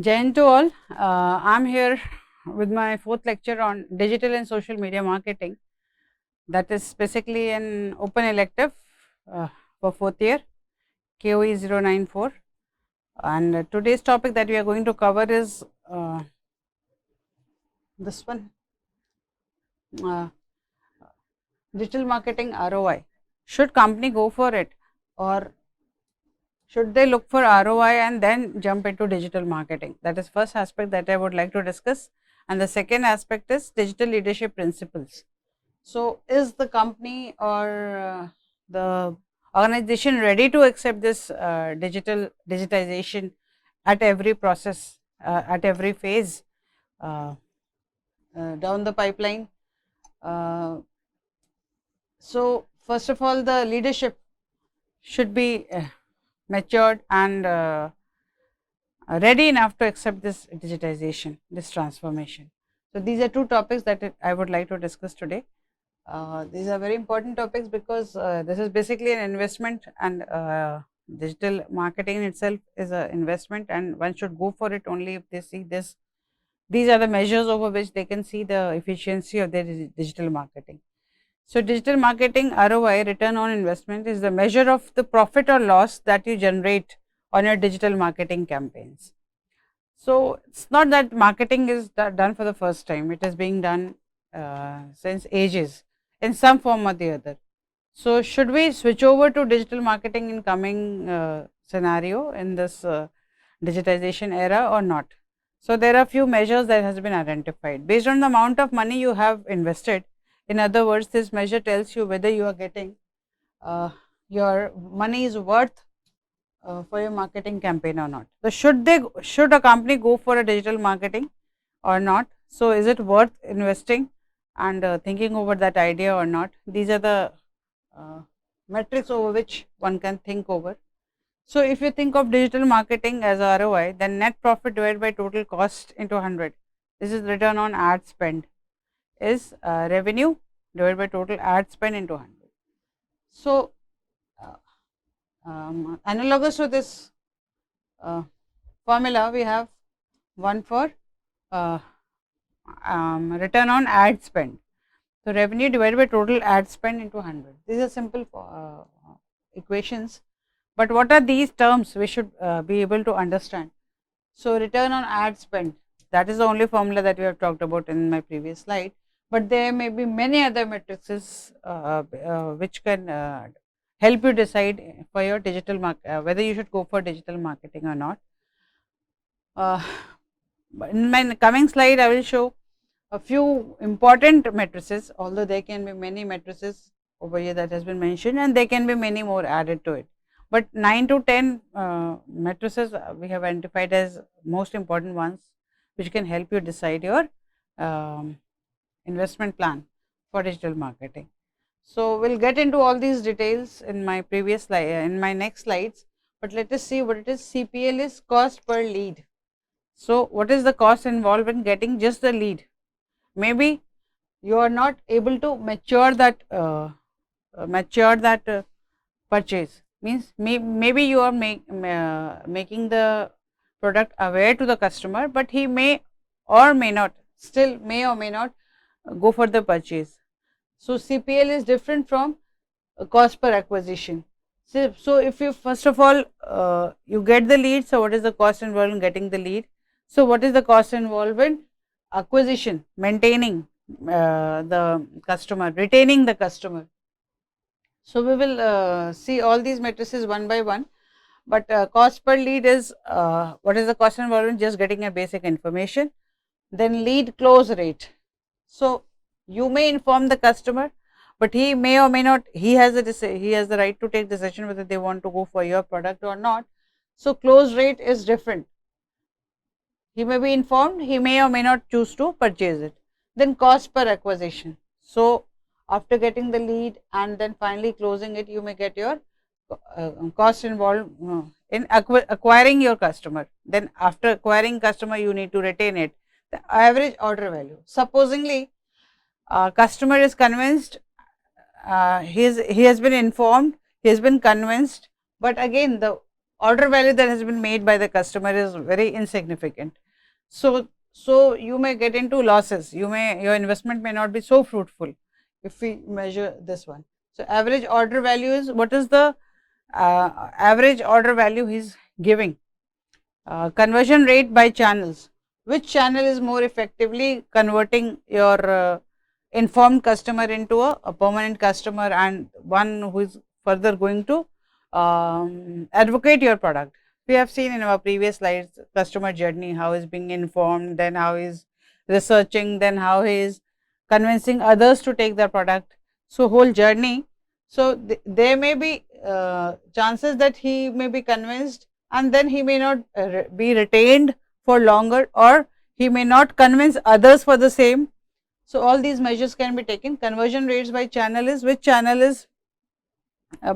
Jain to all, I am here with my fourth lecture on digital and social media marketing. That is basically an open elective for fourth year, KOE 094. And today's topic that we are going to cover is this one, digital marketing ROI. Should company go for it, or should they look for ROI and then jump into digital marketing? That is first aspect that I would like to discuss. And the second aspect is digital leadership principles. So, is the company or the organization ready to accept this digitization at every process, at every phase down the pipeline? So, first of all, the leadership should be matured and ready enough to accept this digitization, this transformation. So, these are two topics that I would like to discuss today. These are very important topics because this is basically an investment, and digital marketing itself is an investment, and one should go for it only if they see this. These are the measures over which they can see the efficiency of their digital marketing. So, digital marketing ROI, return on investment, is the measure of the profit or loss that you generate on your digital marketing campaigns. So, it's not that marketing is done for the first time, it is being done since ages in some form or the other. So, should we switch over to digital marketing in coming scenario in this digitization era or not? So, there are few measures that has been identified based on the amount of money you have invested. In other words, this measure tells you whether you are getting your money is worth for your marketing campaign or not. So, should a company go for a digital marketing or not? So, is it worth investing and thinking over that idea or not? These are the metrics over which one can think over. So, if you think of digital marketing as ROI, then net profit divided by total cost into 100. This is return on ad spend, is revenue divided by total ad spend into 100. So, analogous to this formula, we have one for return on ad spend. So, revenue divided by total ad spend into 100. These are simple equations, but what are these terms we should be able to understand. So, return on ad spend, that is the only formula that we have talked about in my previous slide, but there may be many other matrices which can help you decide for your digital whether you should go for digital marketing or not. In my coming slide, I will show a few important matrices, although there can be many matrices over here that has been mentioned, and there can be many more added to it. But 9 to 10 matrices we have identified as most important ones, which can help you decide your investment plan for digital marketing. So, we will get into all these details in my previous slide, in my next slides, but let us see what it is. CPL is cost per lead. So, what is the cost involved in getting just the lead? Maybe you are not able to mature that purchase, means maybe you are making the product aware to the customer, but he may or may not go for the purchase. So, CPL is different from cost per acquisition. So, if you first of all you get the lead, so what is the cost involved in getting the lead? So, what is the cost involved in acquisition, maintaining the customer, retaining the customer? So, we will see all these matrices one by one, but cost per lead is what is the cost involved in just getting a basic information. Then lead close rate. So, you may inform the customer, but he may or may not, he has the right to take decision whether they want to go for your product or not. So, close rate is different. He may be informed, he may or may not choose to purchase it. Then cost per acquisition. So, after getting the lead and then finally closing it, you may get your cost involved in acquiring your customer. Then after acquiring customer, you need to retain it. The average order value. Supposingly, customer is convinced, he has been informed, he has been convinced, but again the order value that has been made by the customer is very insignificant. So you may get into losses, your investment may not be so fruitful if we measure this one. So average order value is, what is the average order value he is giving. Conversion rate by channels, which channel is more effectively converting your informed customer into a permanent customer and one who is further going to advocate your product. We have seen in our previous slides customer journey, how is being informed, then how is researching, then how he is convincing others to take their product. So whole journey. So there may be chances that he may be convinced and then he may not be retained for longer, or he may not convince others for the same. So all these measures can be taken. Conversion rates by channel is, which channel is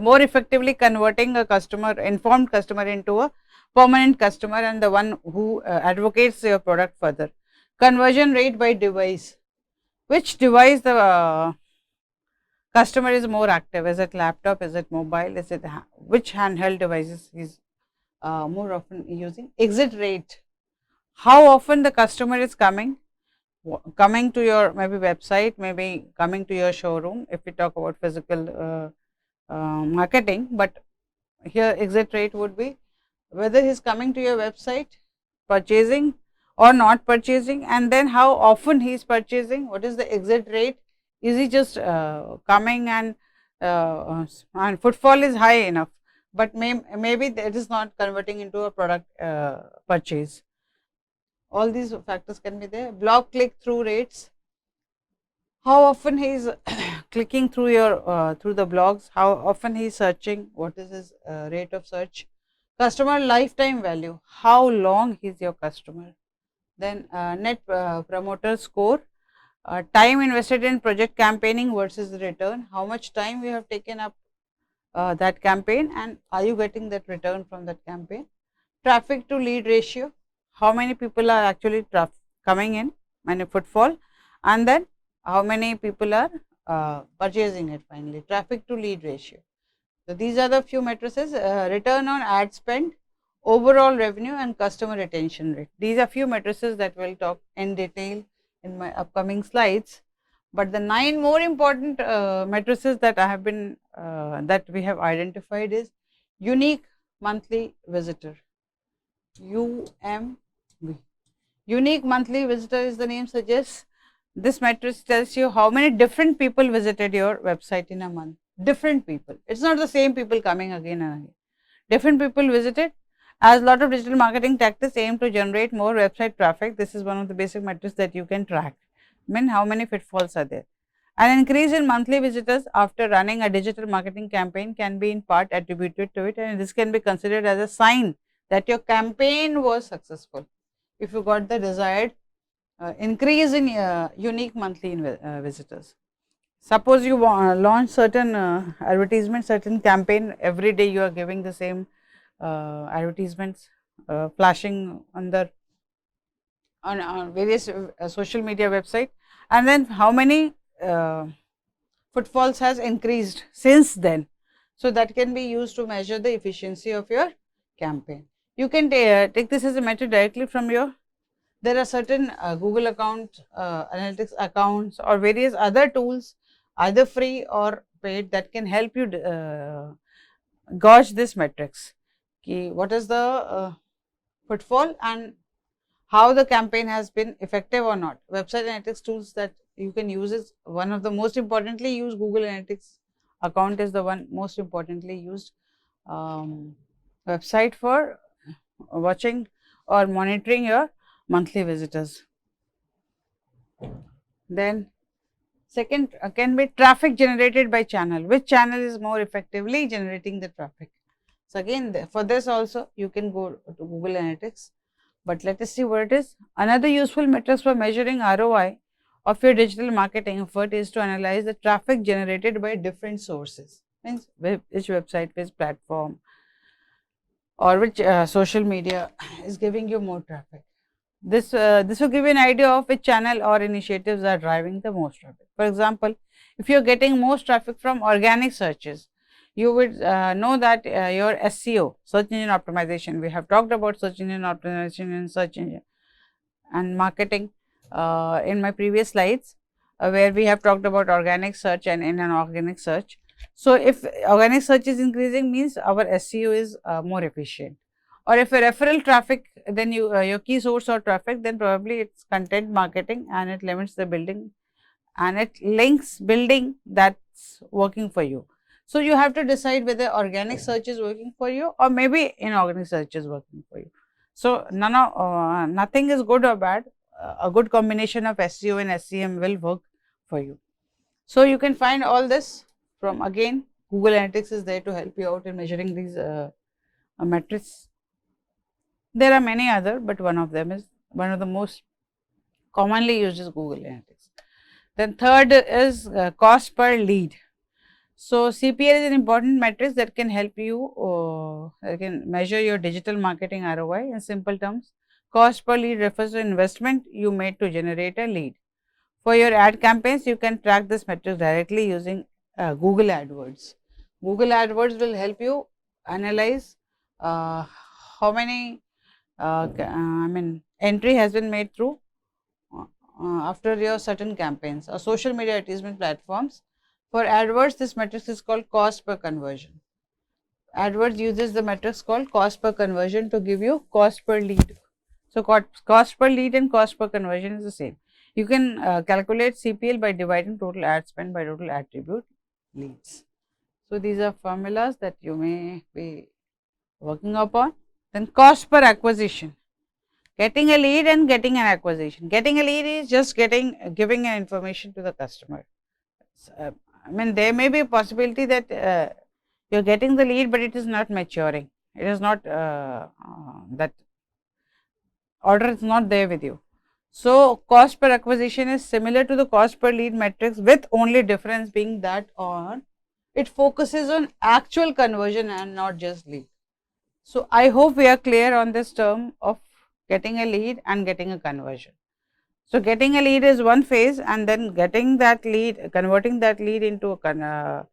more effectively converting a customer, informed customer, into a permanent customer and the one who advocates your product further. Conversion rate by device, which device the customer is more active, is it laptop, is it mobile, is it which handheld devices is more often using. Exit rate, how often the customer is coming to your maybe website, maybe coming to your showroom if we talk about physical marketing, but here exit rate would be whether he is coming to your website, purchasing or not purchasing, and then how often he is purchasing, what is the exit rate, is he just coming and footfall is high enough, but maybe it is not converting into a product purchase. All these factors can be there. Blog click through rates, how often he is clicking through your through the blogs, how often he is searching, what is his rate of search. Customer lifetime value, how long he is your customer. Then net promoter score, time invested in project campaigning versus the return, how much time you have taken up that campaign and are you getting that return from that campaign. Traffic to lead ratio, how many people are actually coming in, many footfall, and then how many people are purchasing it finally. Traffic to lead ratio. So these are the few matrices. Return on ad spend, overall revenue and customer retention rate. These are few matrices that we will talk in detail in my upcoming slides, but the 9 more important matrices that I have been that we have identified is unique monthly visitor, UMV. Unique monthly visitor, is the name suggests, this matrix tells you how many different people visited your website in a month. Different people, it is not the same people coming again and again, different people visited. As lot of digital marketing tactics aim to generate more website traffic, this is one of the basic metrics that you can track. I mean, how many pitfalls are there. An increase in monthly visitors after running a digital marketing campaign can be in part attributed to it, and this can be considered as a sign that your campaign was successful if you got the desired increase in unique monthly visitors. Suppose you launch certain advertisement, certain campaign, every day you are giving the same advertisements flashing on the on various social media website, and then how many footfalls has increased since then. So that can be used to measure the efficiency of your campaign. You can take this as a metric directly from your, there are certain Google account, analytics accounts or various other tools, either free or paid, that can help you gauge this metrics. What is the footfall and how the campaign has been effective or not. Website analytics tools that you can use is one of the most importantly used. Google Analytics account is the one most importantly used website for watching or monitoring your monthly visitors. Then second can be traffic generated by channel, which channel is more effectively generating the traffic. So again, for this also you can go to Google Analytics, but let us see what it is. Another useful metric for measuring ROI of your digital marketing effort is to analyze the traffic generated by different sources, means which website, which platform or which social media is giving you more traffic. This will give you an idea of which channel or initiatives are driving the most traffic. For example, if you are getting most traffic from organic searches, you would know that your SEO, search engine optimization, we have talked about search engine optimization and search engine and marketing in my previous slides, where we have talked about organic search and inorganic search. So, if organic search is increasing, means our SEO is more efficient, or if a referral traffic, then your key source or traffic, then probably it's content marketing and it limits the building and it links building that's working for you. So, you have to decide whether organic search is working for you or maybe inorganic search is working for you. So, nothing is good or bad, a good combination of SEO and SEM will work for you. So, you can find all this from, again, Google Analytics is there to help you out in measuring these metrics. There are many other, but one of them is one of the most commonly used is Google Analytics. Then third is cost per lead. So, CPL is an important metric that can help you can measure your digital marketing ROI. In simple terms, cost per lead refers to investment you made to generate a lead. For your ad campaigns, you can track this metric directly using Google AdWords. Google AdWords will help you analyze how many entry has been made through after your certain campaigns or social media advertisement platforms. For AdWords, this metric is called cost per conversion. AdWords uses the metrics called cost per conversion to give you cost per lead. So, cost per lead and cost per conversion is the same. You can calculate CPL by dividing total ad spend by total attribute leads. So, these are formulas that you may be working upon. Then cost per acquisition, getting a lead and getting an acquisition. Getting a lead is just giving an information to the customer. There may be a possibility that you are getting the lead, but it is not maturing. It is not that order is not there with you. So, cost per acquisition is similar to the cost per lead metrics, with only difference being that on it focuses on actual conversion and not just lead. So, I hope we are clear on this term of getting a lead and getting a conversion. So, getting a lead is one phase, and then getting that lead, converting that lead into a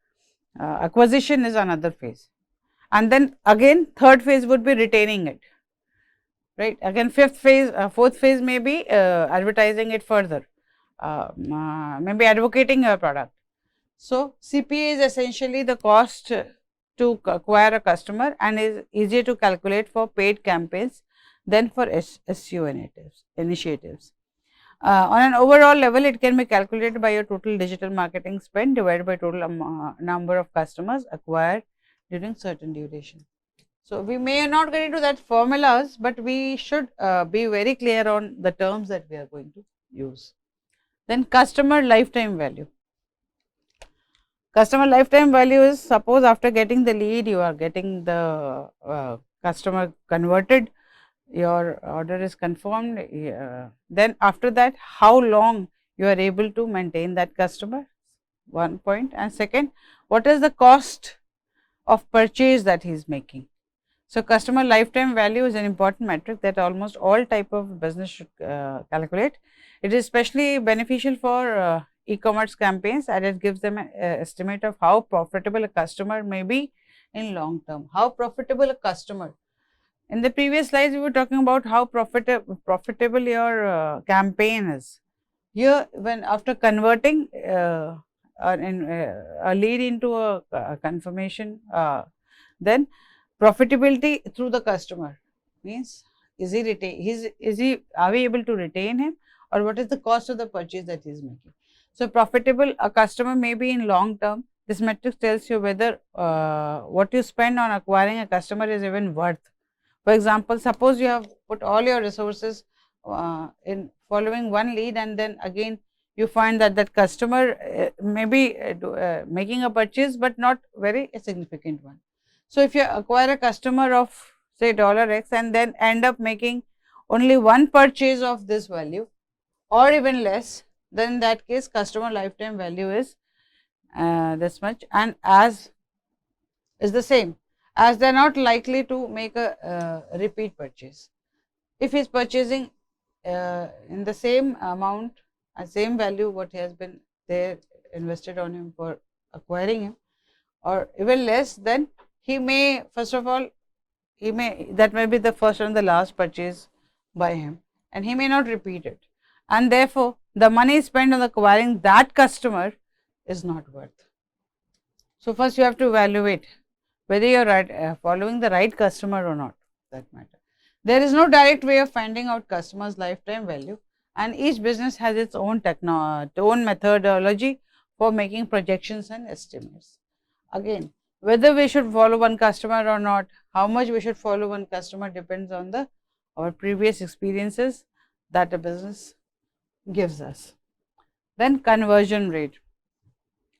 acquisition is another phase, and then again third phase would be retaining it, right. Again fifth phase, fourth phase may be advertising it further, maybe advocating your product. So, CPA is essentially the cost to acquire a customer and is easier to calculate for paid campaigns than for SEO initiatives. On an overall level, it can be calculated by your total digital marketing spend divided by total number of customers acquired during certain duration. So, we may not get into that formulas, but we should be very clear on the terms that we are going to use. Then customer lifetime value. Customer lifetime value is, suppose after getting the lead, you are getting the customer converted, your order is confirmed, then after that how long you are able to maintain that customer, one point, and second, what is the cost of purchase that he is making. So, customer lifetime value is an important metric that almost all type of business should calculate. It is especially beneficial for e-commerce campaigns, and it gives them an estimate of how profitable a customer may be in long term. How profitable a customer. In the previous slides, we were talking about how profitable your campaign is. Here, when after converting a lead into a confirmation, then profitability through the customer means, is he are we able to retain him, or what is the cost of the purchase that he is making. So, profitable a customer may be in long term. This metric tells you whether what you spend on acquiring a customer is even worth. For example, suppose you have put all your resources in following one lead, and then again you find that that customer may be making a purchase, but not very significant one. So, if you acquire a customer of say $X and then end up making only one purchase of this value or even less, then in that case customer lifetime value is this much, and as is the same, as they are not likely to make a repeat purchase. If he is purchasing in the same amount and same value what has been there invested on him for acquiring him, or even less, then he may, first of all, that may be the first and the last purchase by him, and he may not repeat it, and therefore the money spent on acquiring that customer is not worth. So first you have to evaluate whether you are following the right customer or not, that matter. There is no direct way of finding out customers' lifetime value, and each business has its own own methodology for making projections and estimates. Again, whether we should follow one customer or not, how much we should follow one customer, depends on our previous experiences that a business gives us. Then conversion rate.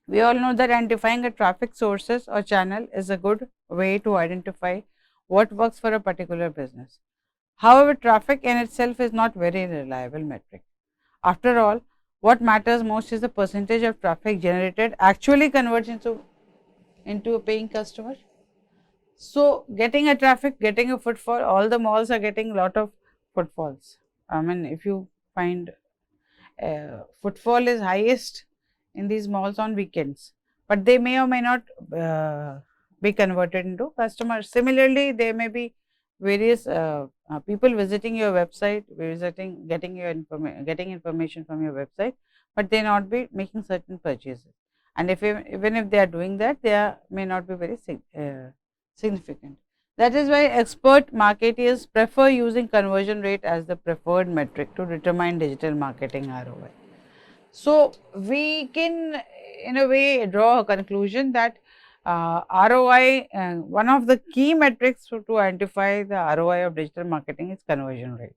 We all know that identifying a traffic sources or channel is a good way to identify what works for a particular business. However, traffic in itself is not very reliable metric. After all, what matters most is the percentage of traffic generated actually converts into a paying customer. So, getting a traffic, getting a footfall, all the malls are getting a lot of footfalls. I mean, if you find footfall is highest in these malls on weekends, but they may or may not be converted into customers. Similarly, there may be various people visiting your website, getting getting information from your website, but they not be making certain purchases. And even if they are doing that, may not be very significant. That is why expert marketers prefer using conversion rate as the preferred metric to determine digital marketing ROI. So, we can in a way draw a conclusion that ROI, one of the key metrics to identify the ROI of digital marketing is conversion rate.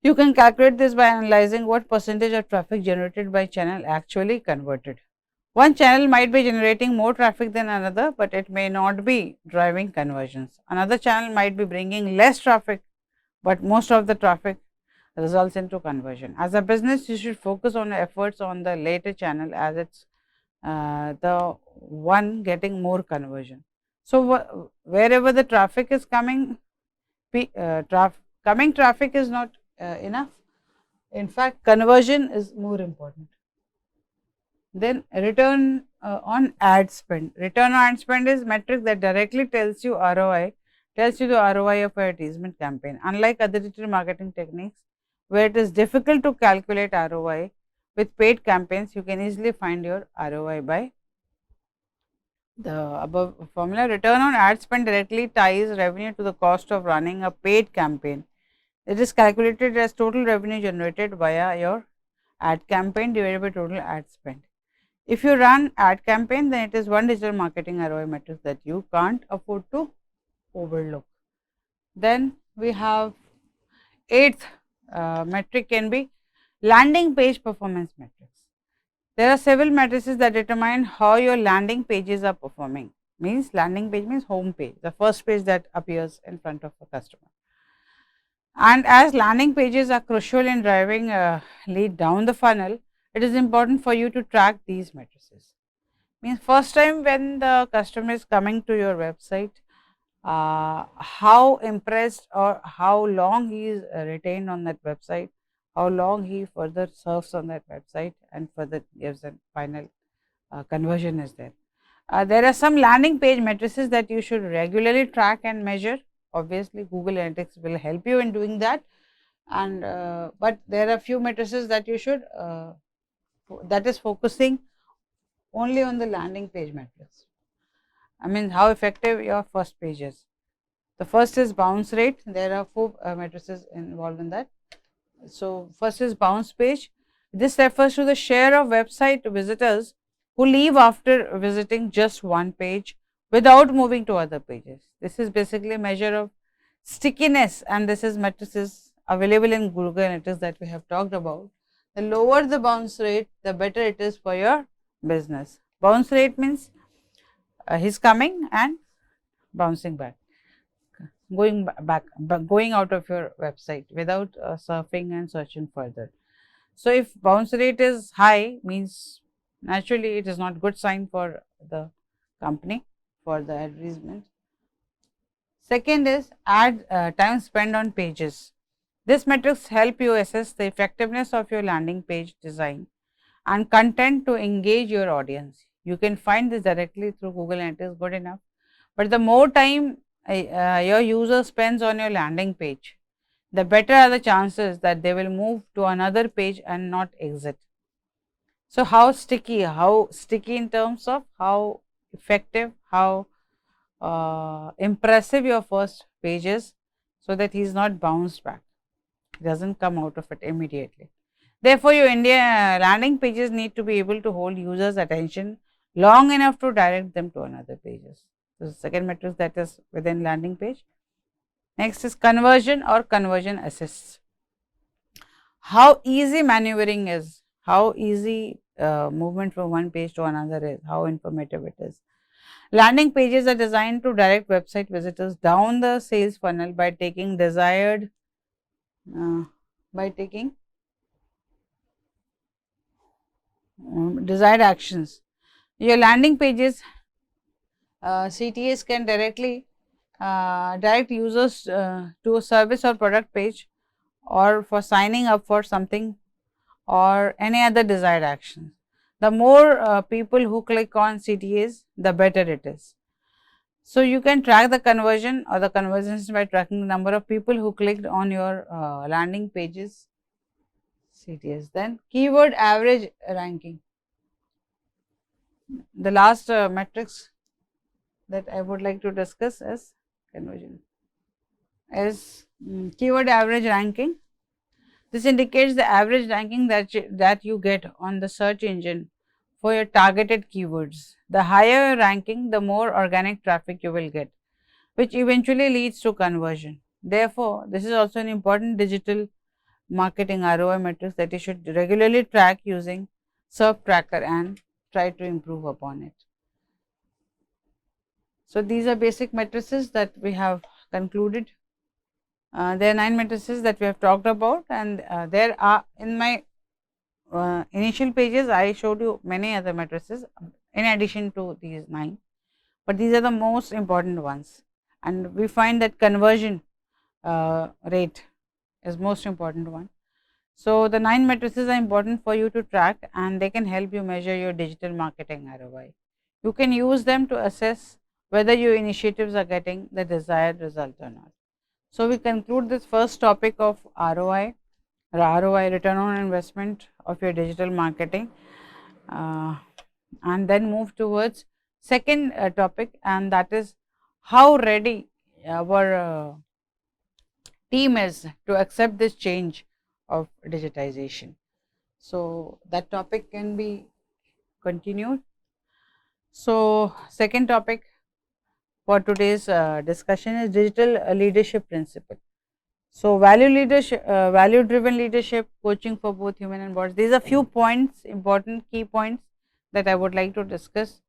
You can calculate this by analyzing what percentage of traffic generated by channel actually converted. One channel might be generating more traffic than another, but it may not be driving conversions. Another channel might be bringing less traffic, but most of the traffic results into conversion. As a business, you should focus on efforts on the later channel, as it's the one getting more conversion. So, wherever the traffic is coming, coming traffic is not enough. In fact, conversion is more important. Then return on ad spend. Return on ad spend is metric that directly tells you ROI, tells you the ROI of an advertisement campaign. Unlike other digital marketing techniques, where it is difficult to calculate ROI, with paid campaigns, you can easily find your ROI by the above formula. Return on ad spend directly ties revenue to the cost of running a paid campaign. It is calculated as total revenue generated via your ad campaign divided by total ad spend. If you run ad campaign, then it is one digital marketing ROI metric that you can't afford to overlook. Then we have eighth metric can be landing page performance metrics. There are several matrices that determine how your landing pages are performing. Means landing page means home page, the first page that appears in front of a customer. And as landing pages are crucial in driving lead down the funnel, it is important for you to track these matrices. Means first time when the customer is coming to your website, how impressed or how long he is retained on that website, how long he further surfs on that website, and further gives a final conversion is there. There are some landing page matrices that you should regularly track and measure. Obviously, Google Analytics will help you in doing that, and but there are few matrices that you should that is focusing only on the landing page metrics. I mean, how effective your first page is. The first is bounce rate. There are four matrices involved in that. So, first is bounce page. This refers to the share of website visitors who leave after visiting just one page without moving to other pages. This is basically a measure of stickiness, and this is matrices available in Google Analytics that we have talked about. The lower the bounce rate, the better it is for your business. Bounce rate means he's coming and bouncing back, going out of your website without surfing and searching further. So, if bounce rate is high, means naturally it is not good sign for the company, for the advertisement. Second is time spent on pages. This metrics help you assess the effectiveness of your landing page design and content to engage your audience. You can find this directly through Google and it is good enough. But the more time your user spends on your landing page, the better are the chances that they will move to another page and not exit. So, how sticky in terms of how effective, how impressive your first page is, so that he is not bounced back, he does not come out of it immediately. Therefore, your landing pages need to be able to hold users' attention long enough to direct them to another pages. So, the second metric that is within landing page. Next is conversion or conversion assists. How easy maneuvering is, how easy movement from one page to another is, how informative it is. Landing pages are designed to direct website visitors down the sales funnel by taking desired desired actions. Your landing pages, CTAs can directly direct users to a service or product page, or for signing up for something or any other desired action. The more people who click on CTAs, the better it is. So, you can track the conversion or the conversions by tracking the number of people who clicked on your landing pages CTAs. Then keyword average ranking. The last metrics that I would like to discuss is conversion is keyword average ranking. This indicates the average ranking that you get on the search engine for your targeted keywords. The higher ranking, the more organic traffic you will get, which eventually leads to conversion. Therefore, this is also an important digital marketing ROI metrics that you should regularly track using SERP tracker and try to improve upon it. So, these are basic matrices that we have concluded. There are 9 matrices that we have talked about, and there are in my initial pages I showed you many other matrices in addition to these 9, but these are the most important ones, and we find that conversion rate is most important one. So, the 9 matrices are important for you to track, and they can help you measure your digital marketing ROI. You can use them to assess whether your initiatives are getting the desired result or not. So, we conclude this first topic of ROI, return on investment of your digital marketing, and then move towards second topic, and that is how ready our team is to accept this change of digitization. So, that topic can be continued. So, second topic for today's discussion is digital leadership principle. So, value driven leadership, coaching for both human and bots. These are few points, important key points that I would like to discuss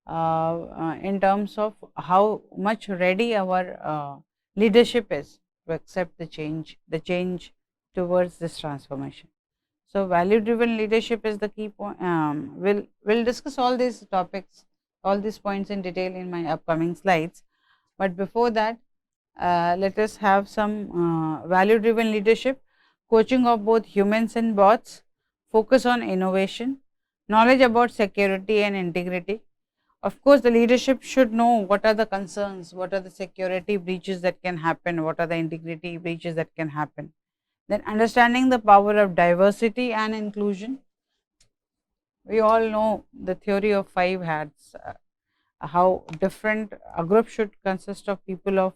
in terms of how much ready our leadership is to accept the change towards this transformation. So, value driven leadership is the key point. We'll discuss all these topics, all these points in detail in my upcoming slides. But before that, let us have some value driven leadership, coaching of both humans and bots, focus on innovation, knowledge about security and integrity. Of course, the leadership should know what are the concerns, what are the security breaches that can happen, what are the integrity breaches that can happen. Then understanding the power of diversity and inclusion. We all know the theory of 5 hats, how different a group should consist of people of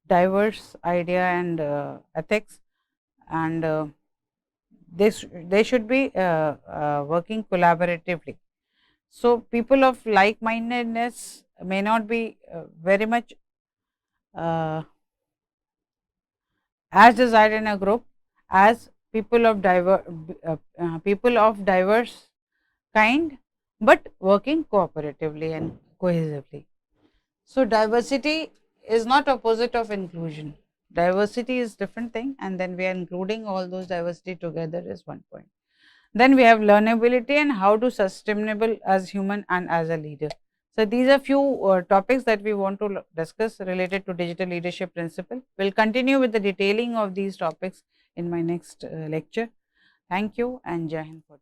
diverse idea and ethics, and they should be working collaboratively. So, people of like mindedness may not be very much as desired in a group as people of diverse kind, but working cooperatively and cohesively. So, diversity is not opposite of inclusion. Diversity is different thing, and then we are including all those diversity together is one point. Then we have learnability and how to sustainable as human and as a leader. So, these are few topics that we want to discuss related to digital leadership principle. We will continue with the detailing of these topics in my next lecture. Thank you and Jai Hind for